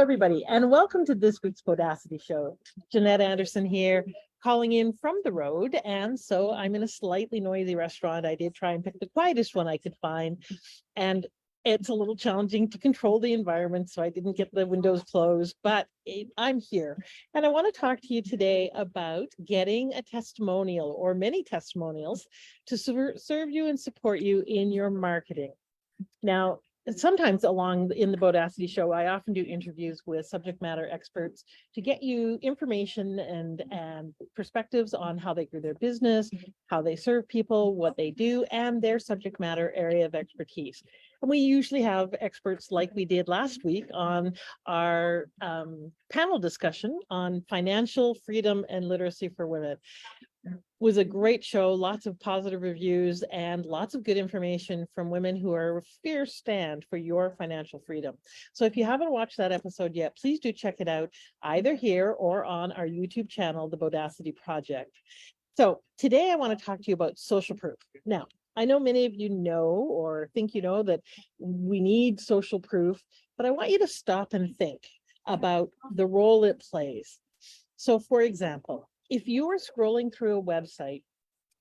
everybody, and welcome to this week's Bodacity Show. Jeanette Anderson here, calling in from the road, and so I'm in a slightly noisy restaurant. I did try and pick the quietest one I could find, and it's a little challenging to control the environment, so I didn't get the windows closed, but I'm here. And I want to talk to you today about getting a testimonial or many testimonials to serve you and support you in your marketing. Now, sometimes along in the Bodacity Show, I often do interviews with subject matter experts to get you information and perspectives on how they grew their business, how they serve people, what they do, and their subject matter area of expertise. And we usually have experts like we did last week on our panel discussion on financial freedom and literacy for women. Was a great show, lots of positive reviews and lots of good information from women who are a fierce stand for your financial freedom. So if you haven't watched that episode yet, please do check it out either here or on our YouTube channel, The Bodacity Project. So today I want to talk to you about social proof. Now, I know many of you know or think you know that we need social proof, but I want you to stop and think about the role it plays. So for example, if you are scrolling through a website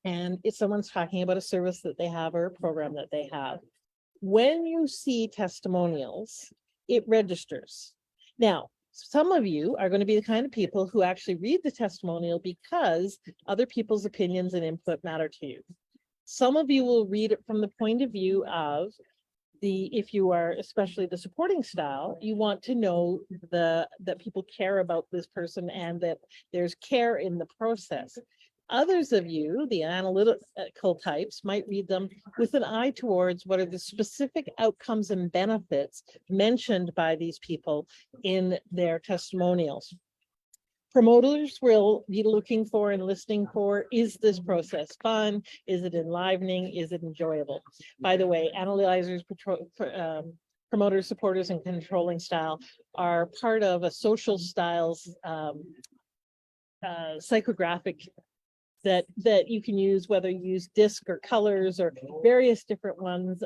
and if someone's talking about a service that they have or a program that they have, when you see testimonials, it registers. Now, some of you are going to be the kind of people who actually read the testimonial because other people's opinions and input matter to you. Some of you will read it from the point of view of if you are especially the supporting style, you want to know that people care about this person and that there's care in the process. Others of you, the analytical types, might read them with an eye towards what are the specific outcomes and benefits mentioned by these people in their testimonials. Promoters will be looking for and listening for, is this process fun? Is it enlivening? Is it enjoyable? By the way, analyzers, promoters, supporters, and controlling style are part of a social styles psychographic that you can use, whether you use disc or colors or various different ones,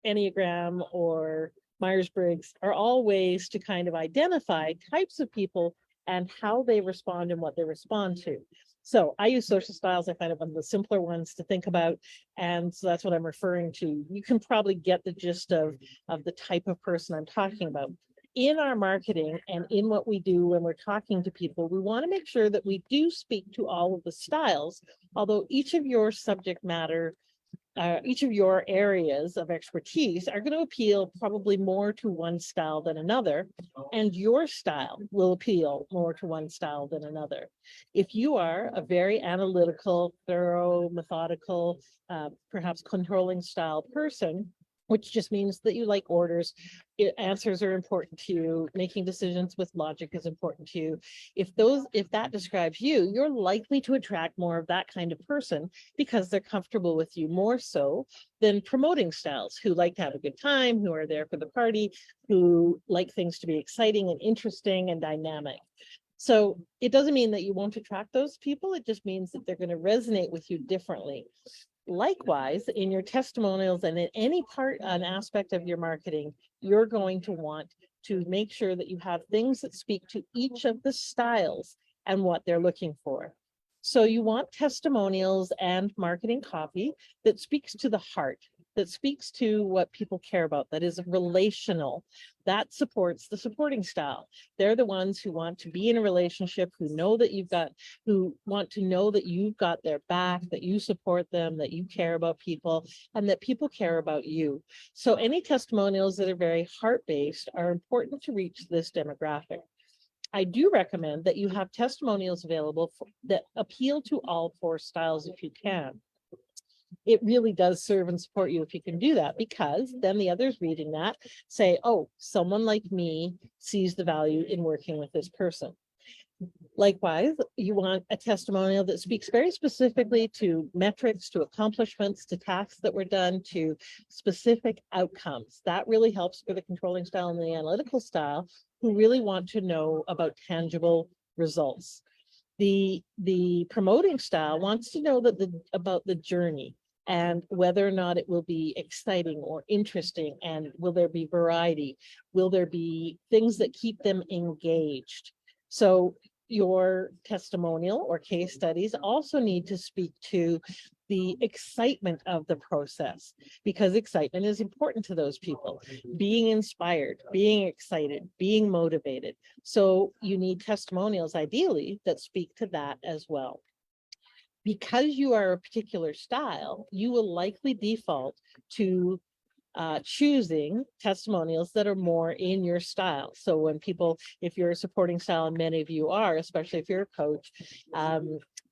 Enneagram or Myers-Briggs, are all ways to kind of identify types of people and how they respond and what they respond to. So I use social styles. I find it one of the simpler ones to think about. And so that's what I'm referring to. You can probably get the gist of the type of person I'm talking about. In our marketing and in what we do when we're talking to people, we want to make sure that we do speak to all of the styles, although each of your subject matter each of your areas of expertise are going to appeal probably more to one style than another, and your style will appeal more to one style than another. If you are a very analytical, thorough, methodical, perhaps controlling style person, which just means that you like orders, answers are important to you, making decisions with logic is important to you. If that describes you, you're likely to attract more of that kind of person because they're comfortable with you more so than promoting styles who like to have a good time, who are there for the party, who like things to be exciting and interesting and dynamic. So it doesn't mean that you won't attract those people. It just means that they're going to resonate with you differently. Likewise, in your testimonials and in any an aspect of your marketing, you're going to want to make sure that you have things that speak to each of the styles and what they're looking for. So you want testimonials and marketing copy that speaks to the heart, that speaks to what people care about, that is relational, that supports the supporting style. They're the ones who want to be in a relationship, who want to know that you've got their back, that you support them, that you care about people, and that people care about you. So any testimonials that are very heart-based are important to reach this demographic. I do recommend that you have testimonials available that appeal to all four styles if you can. It really does serve and support you if you can do that, because then the others reading that say, oh, someone like me sees the value in working with this person. Likewise, you want a testimonial that speaks very specifically to metrics, to accomplishments, to tasks that were done, to specific outcomes. That really helps for the controlling style and the analytical style, who really want to know about tangible results. The promoting style wants to know about the journey. and whether or not it will be exciting or interesting, and will there be variety? Will there be things that keep them engaged? So your testimonial or case studies also need to speak to the excitement of the process, because excitement is important to those people. Being inspired, being excited, being motivated. So you need testimonials ideally that speak to that as well. Because you are a particular style, you will likely default to choosing testimonials that are more in your style. So when people, if you're a supporting style, and many of you are, especially if you're a coach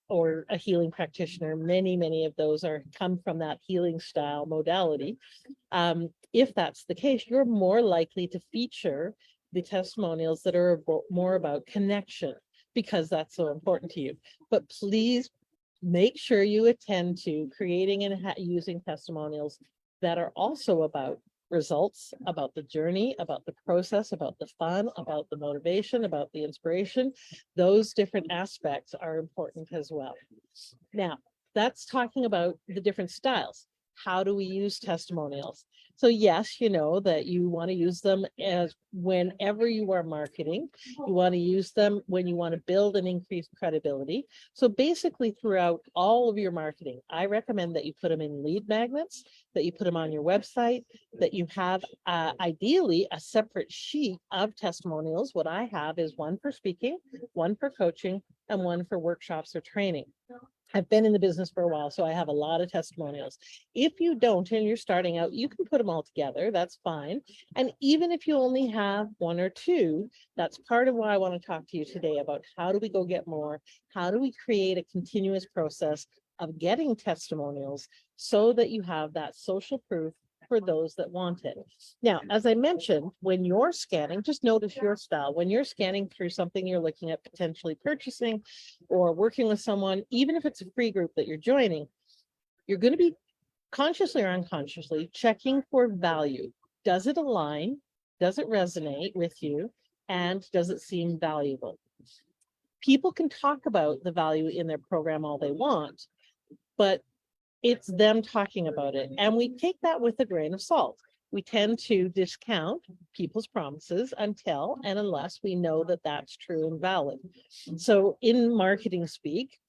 or a healing practitioner, many of those come from that healing style modality. If that's the case, you're more likely to feature the testimonials that are more about connection, because that's so important to you. But please make sure you attend to creating and using testimonials that are also about results, about the journey, about the process, about the fun, about the motivation, about the inspiration. Those different aspects are important as well. Now, that's talking about the different styles. How do we use testimonials? So yes, you know that you want to use them as whenever you are marketing. You want to use them when you want to build and increase credibility. So basically throughout all of your marketing, I recommend that you put them in lead magnets, that you put them on your website, that you have ideally a separate sheet of testimonials. What I have is one for speaking, one for coaching, and one for workshops or training. I've been in the business for a while, so I have a lot of testimonials. If you don't and you're starting out, you can put them all together. That's fine. And even if you only have one or two, that's part of why I want to talk to you today about how do we go get more? How do we create a continuous process of getting testimonials so that you have that social proof for those that want it. Now, as I mentioned, when you're scanning, just notice your style. When you're scanning through something you're looking at potentially purchasing or working with someone, even if it's a free group that you're joining, you're going to be consciously or unconsciously checking for value. Does it align? Does it resonate with you? And does it seem valuable? People can talk about the value in their program all they want, but it's them talking about it. And we take that with a grain of salt. We tend to discount people's promises until and unless we know that that's true and valid. So in marketing speak,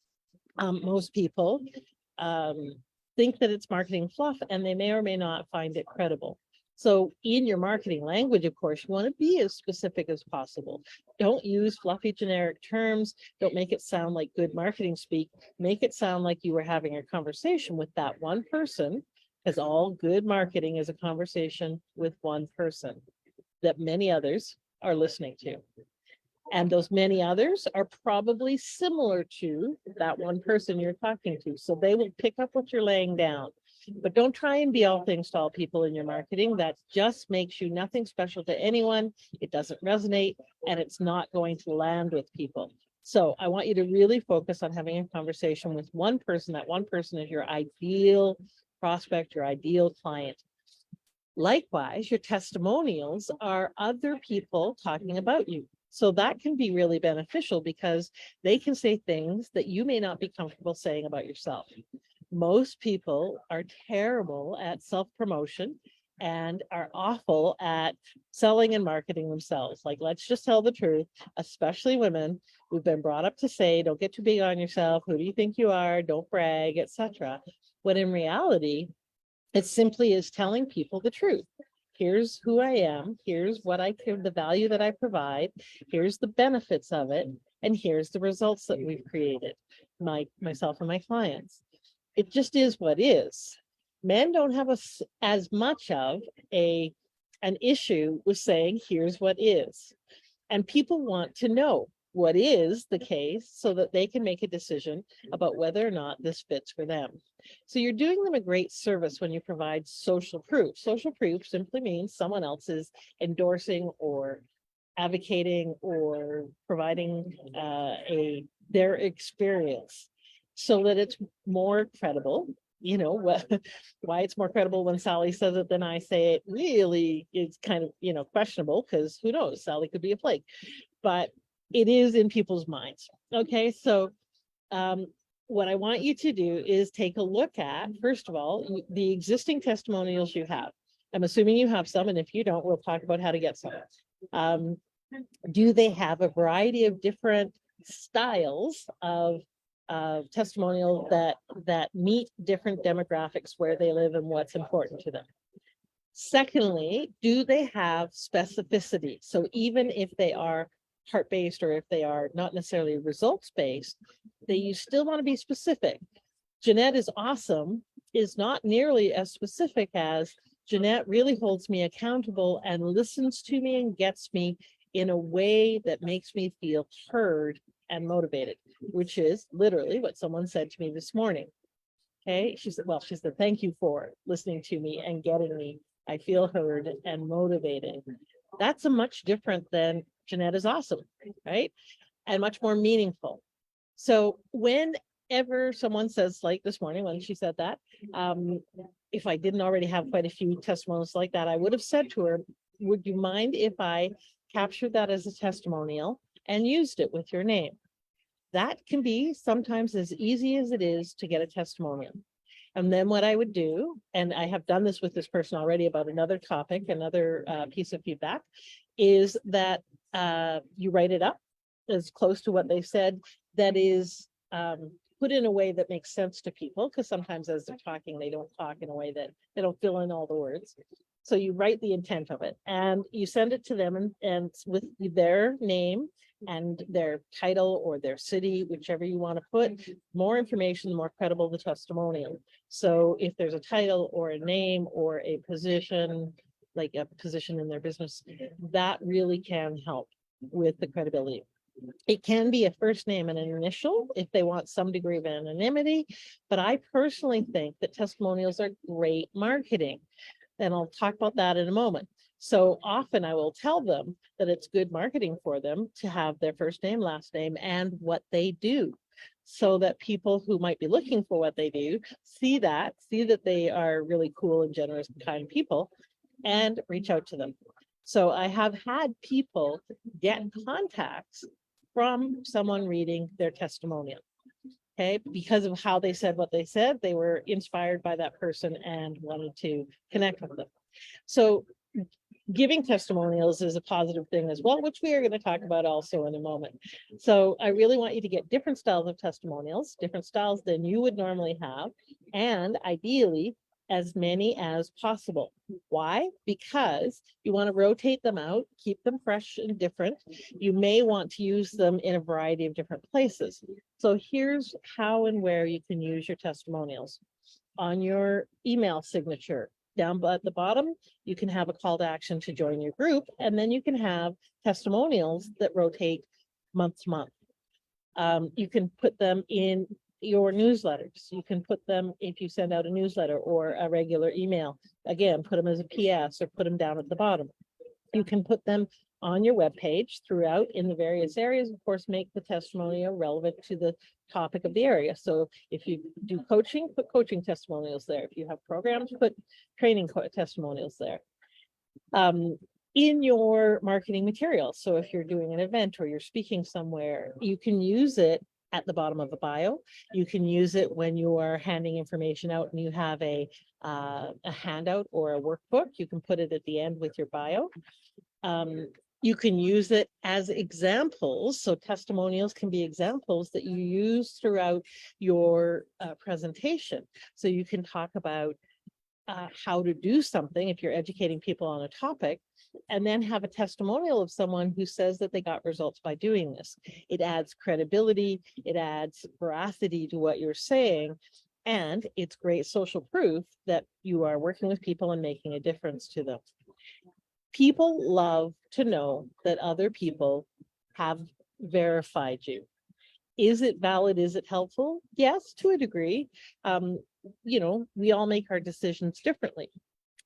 most people think that it's marketing fluff, and they may or may not find it credible. So in your marketing language, of course, you want to be as specific as possible. Don't use fluffy generic terms. Don't make it sound like good marketing speak. Make it sound like you were having a conversation with that one person, because all good marketing is a conversation with one person that many others are listening to. And those many others are probably similar to that one person you're talking to. So they will pick up what you're laying down. But don't try and be all things to all people in your marketing. That just makes you nothing special to anyone. It doesn't resonate, and it's not going to land with people. So I want you to really focus on having a conversation with one person. That one person is your ideal prospect, your ideal client. Likewise, your testimonials are other people talking about you. So that can be really beneficial because they can say things that you may not be comfortable saying about yourself. Most people are terrible at self-promotion and are awful at selling and marketing themselves. Like, let's just tell the truth, especially women. We've been brought up to say, don't get too big on yourself. Who do you think you are? Don't brag, etc. When in reality, it simply is telling people the truth. Here's who I am. Here's what I give, the value that I provide. Here's the benefits of it. And here's the results that we've created, myself and my clients. It just is what is. Men don't have as much of an issue with saying, here's what is. And people want to know what is the case so that they can make a decision about whether or not this fits for them. So you're doing them a great service when you provide social proof. Social proof simply means someone else is endorsing or advocating or providing their experience so that it's more credible. You know, why it's more credible when Sally says it than I say it really is kind of, questionable, because who knows, Sally could be a flake, but it is in people's minds. Okay, so what I want you to do is take a look at, first of all, the existing testimonials you have. I'm assuming you have some, and if you don't, we'll talk about how to get some. Do they have a variety of different styles of testimonial that meet different demographics where they live and what's important to them? Secondly, do they have specificity? So even if they are heart-based or if they are not necessarily results-based, you still want to be specific. Jeanette is awesome is not nearly as specific as Jeanette really holds me accountable and listens to me and gets me in a way that makes me feel heard and motivated, which is literally what someone said to me this morning. Okay, she said, thank you for listening to me and getting me. I feel heard and motivated. That's a much different than Jeanette is awesome, right? And much more meaningful. So whenever someone says, like this morning when she said that, if I didn't already have quite a few testimonials like that, I would have said to her, would you mind if I captured that as a testimonial and used it with your name? That can be sometimes as easy as it is to get a testimonial. And then what I would do, and I have done this with this person already about another topic, another piece of feedback, is that you write it up as close to what they said, that is put in a way that makes sense to people, because sometimes as they're talking, they don't talk in a way that they don't fill in all the words. So you write the intent of it and you send it to them and with their name and their title or their city, whichever you want to put, more information, the more credible the testimonial. So if there's a title or a name or a position, like a position in their business, that really can help with the credibility. It can be a first name and an initial if they want some degree of anonymity, but I personally think that testimonials are great marketing. And I'll talk about that in a moment. So often I will tell them that it's good marketing for them to have their first name, last name, and what they do, so that people who might be looking for what they do see that they are really cool and generous and kind people and reach out to them. So I have had people get contacts from someone reading their testimonial. Okay, because of how they said what they said, they were inspired by that person and wanted to connect with them. So giving testimonials is a positive thing as well, which we are going to talk about also in a moment. So I really want you to get different styles of testimonials, different styles than you would normally have, and ideally as many as possible. Why? Because you want to rotate them out, keep them fresh and different. You may want to use them in a variety of different places. So here's how and where you can use your testimonials. On your email signature, down at the bottom, you can have a call to action to join your group, and then you can have testimonials that rotate month to month. You can put them in your newsletters. You can put them if you send out a newsletter or a regular email. Again, put them as a PS or put them down at the bottom. You can put them on your webpage throughout in the various areas. Of course, make the testimonial relevant to the topic of the area. So if you do coaching, put coaching testimonials there. If you have programs, put training testimonials there. In your marketing materials. So if you're doing an event or you're speaking somewhere, you can use it at the bottom of a bio. You can use it when you are handing information out and you have a handout or a workbook. You can put it at the end with your bio. You can use it as examples. So testimonials can be examples that you use throughout your presentation. So you can talk about how to do something if you're educating people on a topic, and then have a testimonial of someone who says that they got results by doing this. It adds credibility, it adds veracity to what you're saying, and it's great social proof that you are working with people and making a difference to them. People love to know that other people have verified you. Is it valid? Is it helpful? Yes, to a degree. We all make our decisions differently.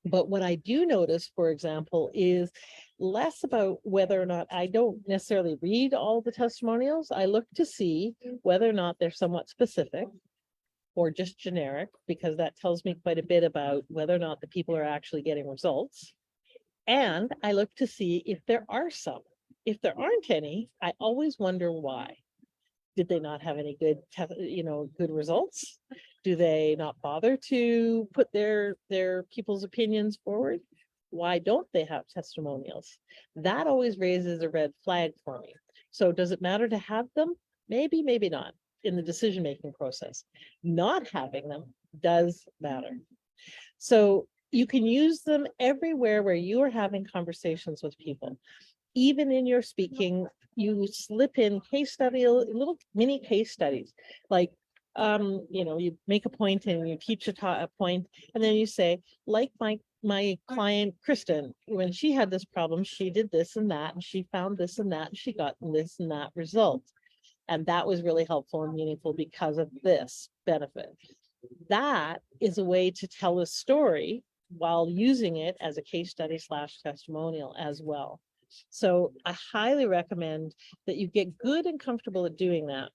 But what I do notice, for example, is less about whether or not I don't necessarily read all the testimonials. I look to see whether or not they're somewhat specific or just generic, because that tells me quite a bit about whether or not the people are actually getting results. And I look to see if there are some. If there aren't any, I always wonder why. Did they not have any good, good results? Do they not bother to put their people's opinions forward? Why don't they have testimonials? That always raises a red flag for me. So does it matter to have them? Maybe, maybe not in the decision-making process. Not having them does matter. So you can use them everywhere where you are having conversations with people. Even in your speaking, you slip in case study, little mini case studies. Like, you make a point and you teach a point, and then you say, like my client Kristen, when she had this problem, she did this and that, and she found this and that, and she got this and that result. And that was really helpful and meaningful because of this benefit. That is a way to tell a story while using it as a case study / testimonial as well. So I highly recommend that you get good and comfortable at doing that.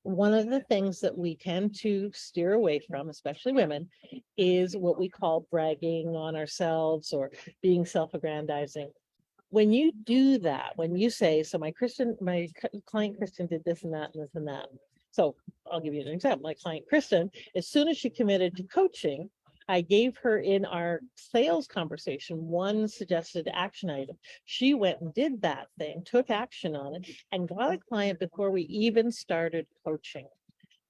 One of the things that we tend to steer away from, especially women, is what we call bragging on ourselves or being self-aggrandizing. When you do that, when you say, so my client Kristen did this and that and this and that. So I'll give you an example. My client Kristen, as soon as she committed to coaching, I gave her in our sales conversation one suggested action item. She went and did that thing, took action on it, and got a client before we even started coaching.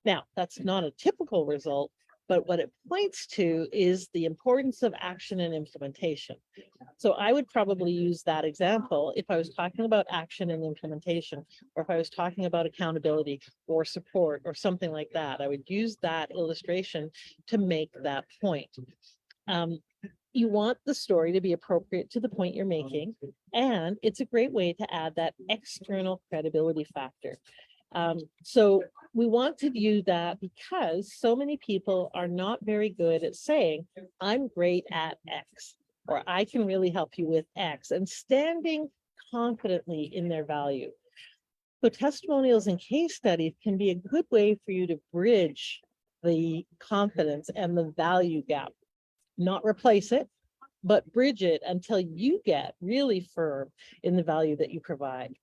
Now, that's not a typical result, but what it points to is the importance of action and implementation. So I would probably use that example if I was talking about action and implementation, or if I was talking about accountability or support or something like that. I would use that illustration to make that point. You want the story to be appropriate to the point you're making, and it's a great way to add that external credibility factor. So we want to do that because so many people are not very good at saying, I'm great at X, or I can really help you with X, and standing confidently in their value. So testimonials and case studies can be a good way for you to bridge the confidence and the value gap. Not replace it, but bridge it until you get really firm in the value that you provide.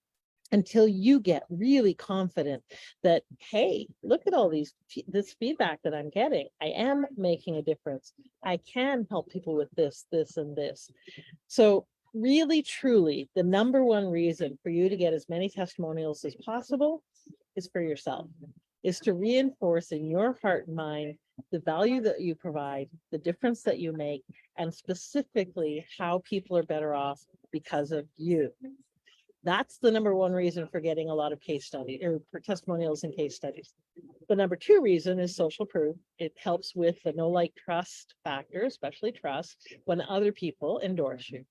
Until you get really confident that, hey, look at all this feedback that I'm getting. I am making a difference. I can help people with this, this, and this. So really, truly, the number one reason for you to get as many testimonials as possible is for yourself, is to reinforce in your heart and mind the value that you provide, the difference that you make, and specifically how people are better off because of you. That's the number one reason for getting a lot of case studies or for testimonials and case studies. The number two reason is social proof. It helps with the know, like, trust factor, especially trust, when other people endorse you.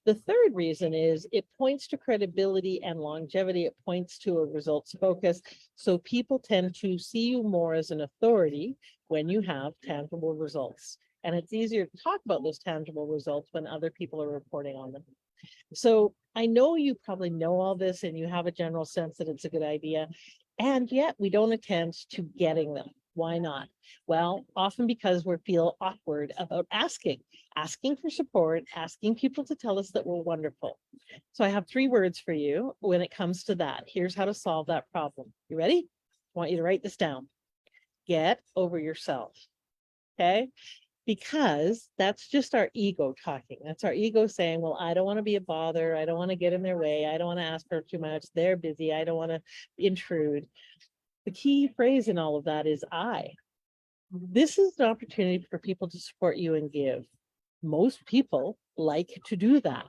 The third reason is it points to credibility and longevity. It points to a results focus. So people tend to see you more as an authority when you have tangible results. And it's easier to talk about those tangible results when other people are reporting on them. So I know you probably know all this and you have a general sense that it's a good idea, and yet we don't attend to getting them. Why not? Well, often because we feel awkward about asking for support, asking people to tell us that we're wonderful. So I have 3 words for you when it comes to that. Here's how to solve that problem. You ready? I want you to write this down. Get over yourself. Okay? Because that's just our ego talking. That's our ego saying, well, I don't want to be a bother. I don't want to get in their way. I don't want to ask for too much. They're busy. I don't want to intrude. The key phrase in all of that is I. This is an opportunity for people to support you and give. Most people like to do that.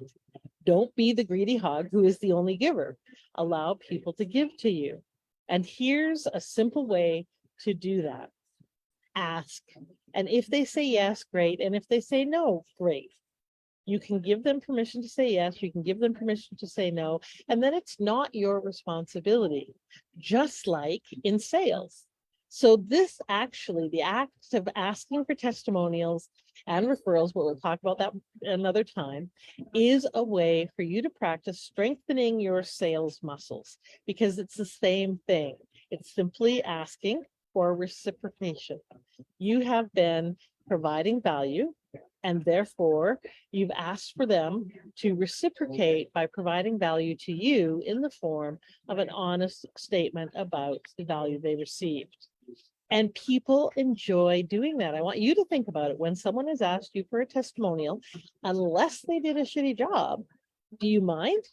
Don't be the greedy hog who is the only giver. Allow people to give to you. And here's a simple way to do that. Ask. And if they say yes, great. And if they say no, great. You can give them permission to say yes. You can give them permission to say no. And then it's not your responsibility, just like in sales. So this actually, the act of asking for testimonials and referrals, but we'll talk about that another time, is a way for you to practice strengthening your sales muscles, because it's the same thing. It's simply asking for reciprocation. You have been providing value, And therefore, you've asked for them to reciprocate by providing value to you in the form of an honest statement about the value they received. And people enjoy doing that. I want you to think about it. When someone has asked you for a testimonial, unless they did a shitty job, do you mind?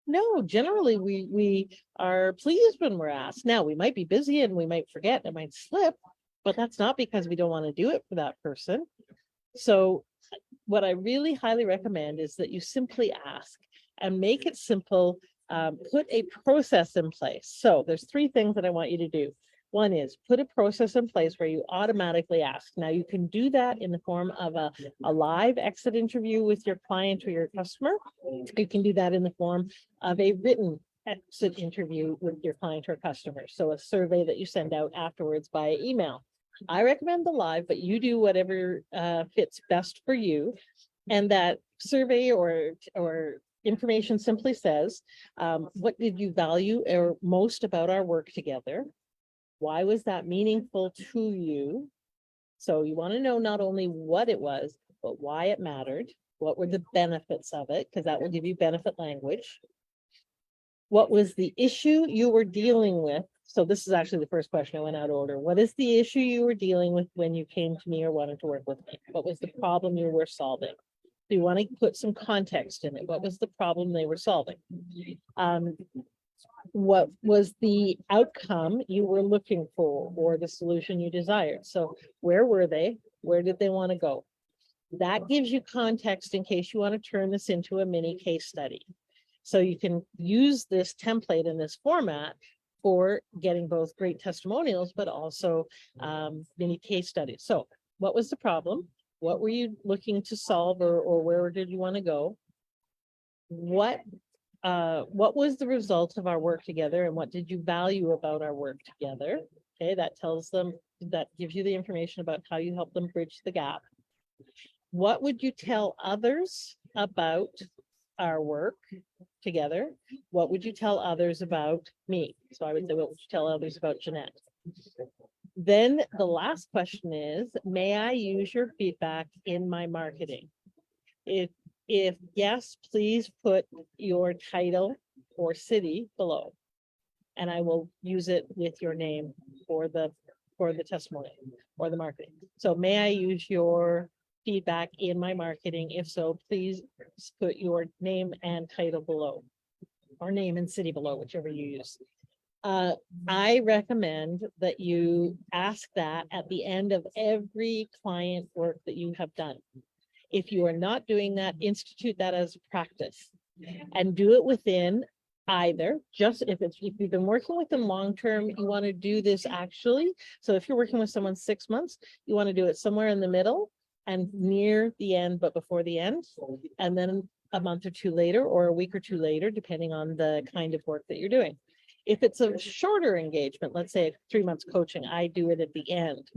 No, generally we are pleased when we're asked. Now, we might be busy and we might forget, it might slip, but that's not because we don't want to do it for that person. So what I really highly recommend is that you simply ask and make it simple. Put a process in place. So there's 3 things that I want you to do. One is put a process in place where you automatically ask. Now you can do that in the form of a live exit interview with your client or your customer. You can do that in the form of a written exit interview with your client or customer. So a survey that you send out afterwards by email. I recommend the live, but you do whatever fits best for you. And that survey or information simply says, what did you value or most about our work together? Why was that meaningful to you? So you want to know not only what it was, but why it mattered. What were the benefits of it? Because that will give you benefit language. What was the issue you were dealing with? So this is actually the first question. I went out of order. What is the issue you were dealing with when you came to me or wanted to work with me? What was the problem you were solving? So you want to put some context in it. What was the problem they were solving? What was the outcome you were looking for or the solution you desired? So where were they? Where did they want to go? That gives you context in case you want to turn this into a mini case study. So you can use this template in this format for getting both great testimonials, but also mini case studies. So what was the problem? What were you looking to solve, or where did you want to go? What was the result of our work together, and what did you value about our work together? Okay, that tells them, that gives you the information about how you help them bridge the gap. What would you tell others about our work together? What would you tell others about me? So I would say, what would you tell others about Jeanette? Then the last question is, may I use your feedback in my marketing? If yes, please put your title or city below, and I will use it with your name for the testimony or the marketing. So may I use your feedback in my marketing? If so, please put your name and title below, or name and city below, whichever you use. I recommend that you ask that at the end of every client work that you have done. If you are not doing that, institute that as a practice and do it within either, just if you've been working with them long-term, you want to do this actually. So if you're working with someone 6 months, you want to do it somewhere in the middle and near the end, but before the end, and then a month or 2 later, or a week or 2 later, depending on the kind of work that you're doing. If it's a shorter engagement, let's say 3 months coaching, I do it at the end.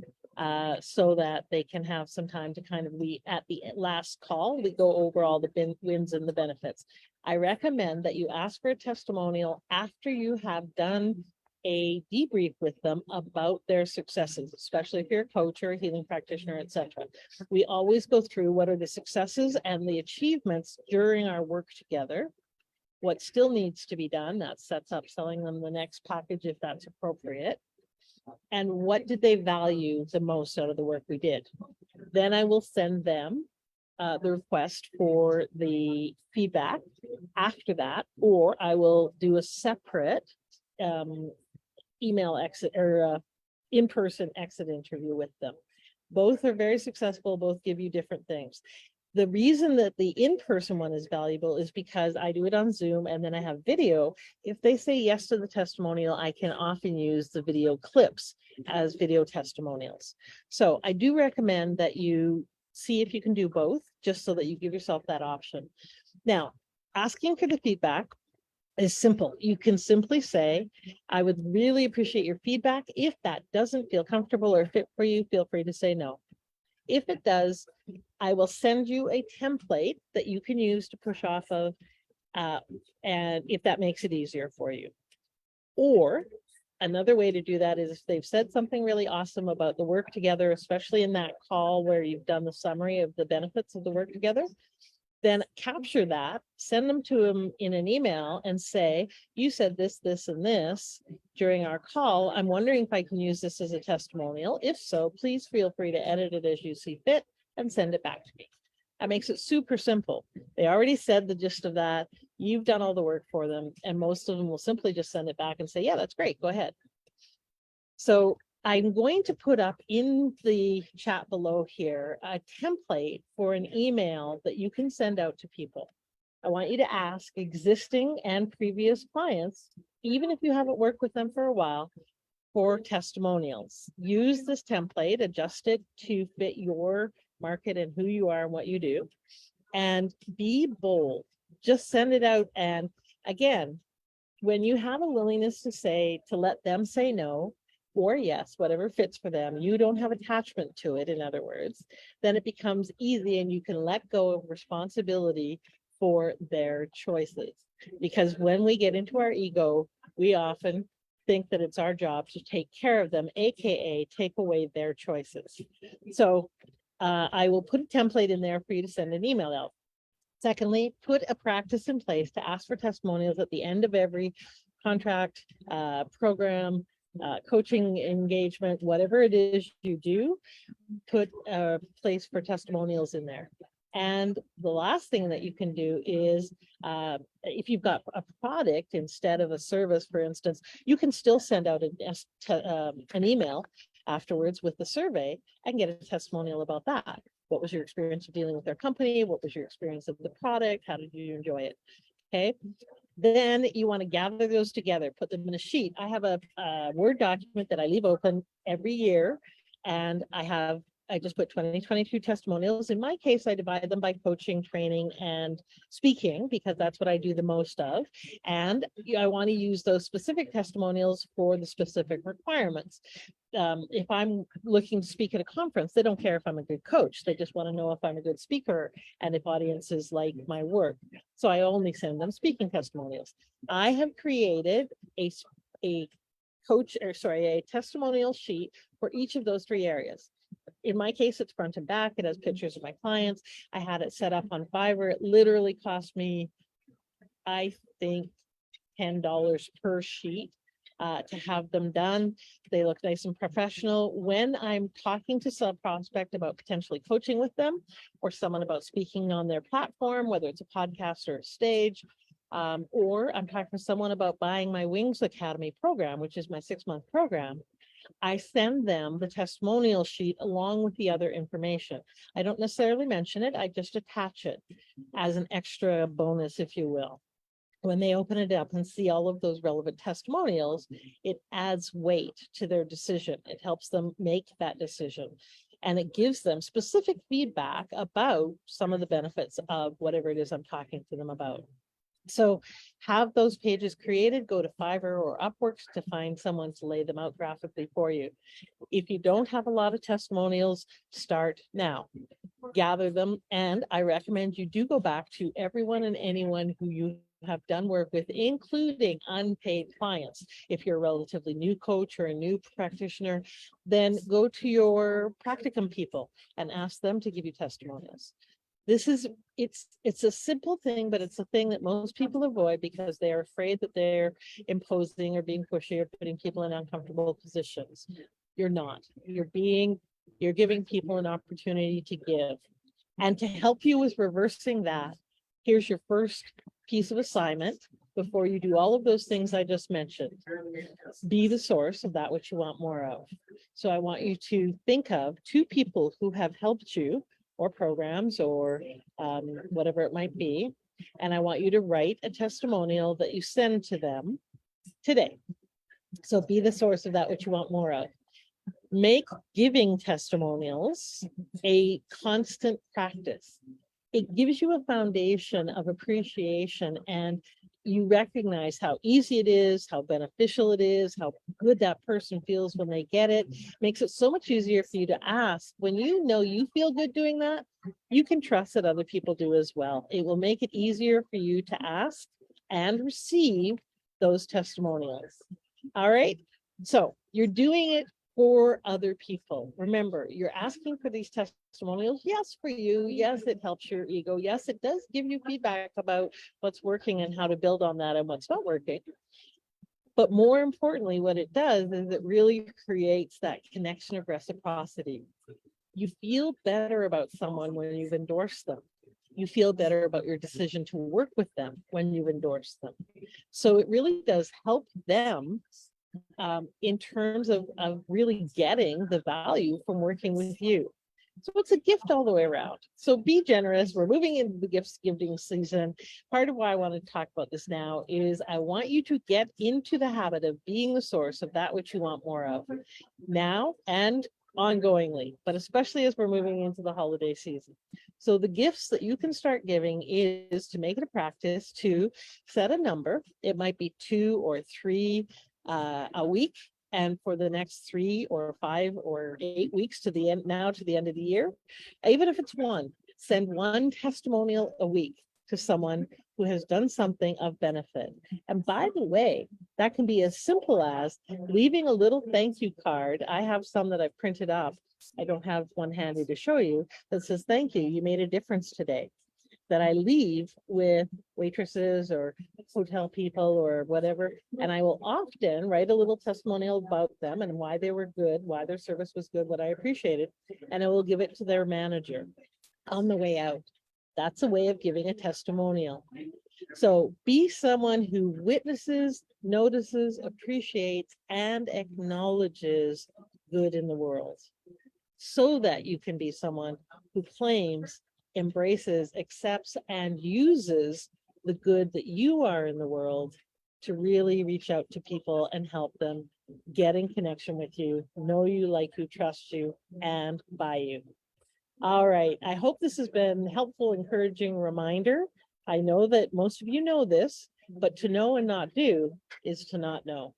So that they can have some time to kind of, at the last call, we go over all the wins and the benefits. I recommend that you ask for a testimonial after you have done a debrief with them about their successes, especially if you're a coach or a healing practitioner, etc. We always go through what are the successes and the achievements during our work together. What still needs to be done, that sets up selling them the next package if that's appropriate. And what did they value the most out of the work we did? Then I will send them the request for the feedback after that, or I will do a separate email exit or in-person exit interview with them. Both are very successful, both give you different things. The reason that the in-person one is valuable is because I do it on Zoom and then I have video. If they say yes to the testimonial, I can often use the video clips as video testimonials. So I do recommend that you see if you can do both, just so that you give yourself that option. Now, asking for the feedback is simple. You can simply say, I would really appreciate your feedback. If that doesn't feel comfortable or fit for you, feel free to say no. If it does, I will send you a template that you can use to push off of, and if that makes it easier for you. Or another way to do that is if they've said something really awesome about the work together, especially in that call where you've done the summary of the benefits of the work together, then capture that, send them to them in an email and say, you said this, this, and this during our call. I'm wondering if I can use this as a testimonial. If so, please feel free to edit it as you see fit and send it back to me. That makes it super simple. They already said the gist of that. You've done all the work for them, and most of them will simply just send it back and say, yeah, that's great, go ahead. So I'm going to put up in the chat below here a template for an email that you can send out to people. I want you to ask existing and previous clients, even if you haven't worked with them for a while, for testimonials. Use this template, adjust it to fit your market and who you are and what you do, and be bold. Just send it out. And again, when you have a willingness to let them say no or yes, whatever fits for them, you don't have attachment to it, in other words, then it becomes easy and you can let go of responsibility for their choices. Because when we get into our ego, we often think that it's our job to take care of them, AKA take away their choices. So I will put a template in there for you to send an email out. Secondly, put a practice in place to ask for testimonials at the end of every contract, program, coaching engagement, whatever it is you do, put a place for testimonials in there. And the last thing that you can do is, if you've got a product instead of a service, for instance, you can still send out an email afterwards with the survey and get a testimonial about that. What was your experience of dealing with their company? What was your experience of the product? How did you enjoy it? Okay. Then you want to gather those together, put them in a sheet. I have a Word document that I leave open every year, and I just put 2022 testimonials. In my case, I divide them by coaching, training, and speaking, because that's what I do the most of. And I want to use those specific testimonials for the specific requirements. If I'm looking to speak at a conference, they don't care if I'm a good coach. They just want to know if I'm a good speaker and if audiences like my work. So I only send them speaking testimonials. I have created a testimonial sheet for each of those three areas. In my case, it's front and back. It has pictures of my clients. I had it set up on Fiverr. It literally cost me, I think, $10 per sheet to have them done. They look nice and professional. When I'm talking to some prospect about potentially coaching with them, or someone about speaking on their platform, whether it's a podcast or a stage, or I'm talking to someone about buying my Wings Academy program, which is my 6-month program, I send them the testimonial sheet along with the other information. I don't necessarily mention it. I just attach it as an extra bonus, if you will. When they open it up and see all of those relevant testimonials, it adds weight to their decision. It helps them make that decision. And it gives them specific feedback about some of the benefits of whatever it is I'm talking to them about. So have those pages created, go to Fiverr or Upworks to find someone to lay them out graphically for you. If you don't have a lot of testimonials, start now. Gather them, and I recommend you do go back to everyone and anyone who you have done work with, including unpaid clients. If you're a relatively new coach or a new practitioner, then go to your practicum people and ask them to give you testimonials. It's a simple thing, but it's a thing that most people avoid because they are afraid that they're imposing or being pushy or putting people in uncomfortable positions. You're not. You're giving people an opportunity to give. And to help you with reversing that, here's your first piece of assignment before you do all of those things I just mentioned. Be the source of that which you want more of. So I want you to think of 2 people who have helped you, or programs, or whatever it might be. And I want you to write a testimonial that you send to them today. So be the source of that which you want more of. Make giving testimonials a constant practice. It gives you a foundation of appreciation, and you recognize how easy it is, how beneficial it is, how good that person feels when they get it. Makes it so much easier for you to ask. When you know you feel good doing that, you can trust that other people do as well. It will make it easier for you to ask and receive those testimonials. All right. So you're doing it for other people. Remember, you're asking for these testimonials. Yes, for you. Yes, it helps your ego. Yes, it does give you feedback about what's working and how to build on that and what's not working. But more importantly, what it does is it really creates that connection of reciprocity. You feel better about someone when you've endorsed them. You feel better about your decision to work with them when you've endorsed them. So it really does help them in terms of really getting the value from working with you. So it's a gift all the way around. So be generous. We're moving into the gifts giving season. Part of why I want to talk about this now is I want you to get into the habit of being the source of that which you want more of now and ongoingly, but especially as we're moving into the holiday season. So the gifts that you can start giving is to make it a practice to set a number. It might be 2 or 3 a week, and for the next 3 or 5 or 8 weeks to the end, now to the end of the year, even if it's one, send one testimonial a week to someone who has done something of benefit. And by the way, that can be as simple as leaving a little thank you card. I have some that I've printed up. I don't have one handy to show you that says, thank you, you made a difference today, that I leave with waitresses or hotel people or whatever. And I will often write a little testimonial about them and why they were good, why their service was good, what I appreciated, and I will give it to their manager on the way out. That's a way of giving a testimonial. So be someone who witnesses, notices, appreciates, and acknowledges good in the world, so that you can be someone who claims, embraces, accepts, and uses the good that you are in the world to really reach out to people and help them get in connection with you, know you, like you, trust you, and buy you. All right. I hope this has been helpful, encouraging reminder. I know that most of you know this, but to know and not do is to not know.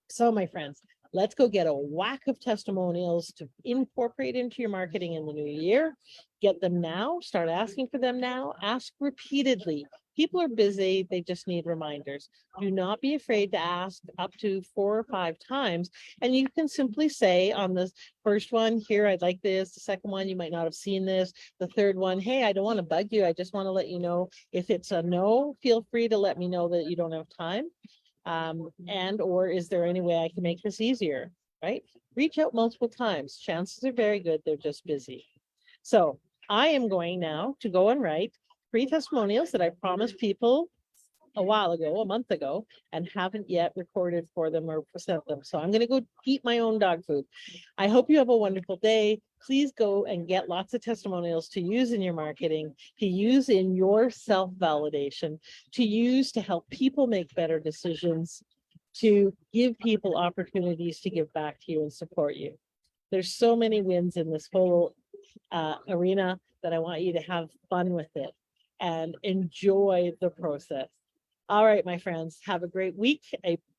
So, my friends, let's go get a whack of testimonials to incorporate into your marketing in the new year. Get them now, start asking for them now, ask repeatedly. People are busy, they just need reminders. Do not be afraid to ask up to 4 or 5 times. And you can simply say on the first one, here, I'd like this. The second one, you might not have seen this. The third one, hey, I don't want to bug you. I just want to let you know if it's a no, feel free to let me know that you don't have time. And or is there any way I can make this easier, right? Reach out multiple times. Chances are very good they're just busy. So I am going now to go and write 3 testimonials that I promised people a while ago, a month ago, and haven't yet recorded for them or sent them. So I'm going to go eat my own dog food. I hope you have a wonderful day. Please go and get lots of testimonials to use in your marketing, to use in your self-validation, to use to help people make better decisions, to give people opportunities to give back to you and support you. There's so many wins in this whole arena that I want you to have fun with it and enjoy the process. All right, my friends, have a great week.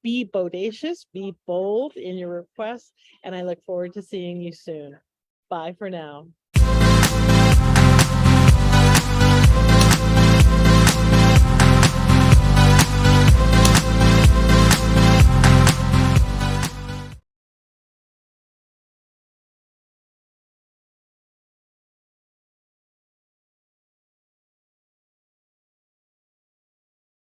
Be bodacious, be bold in your requests, and I look forward to seeing you soon. Bye for now.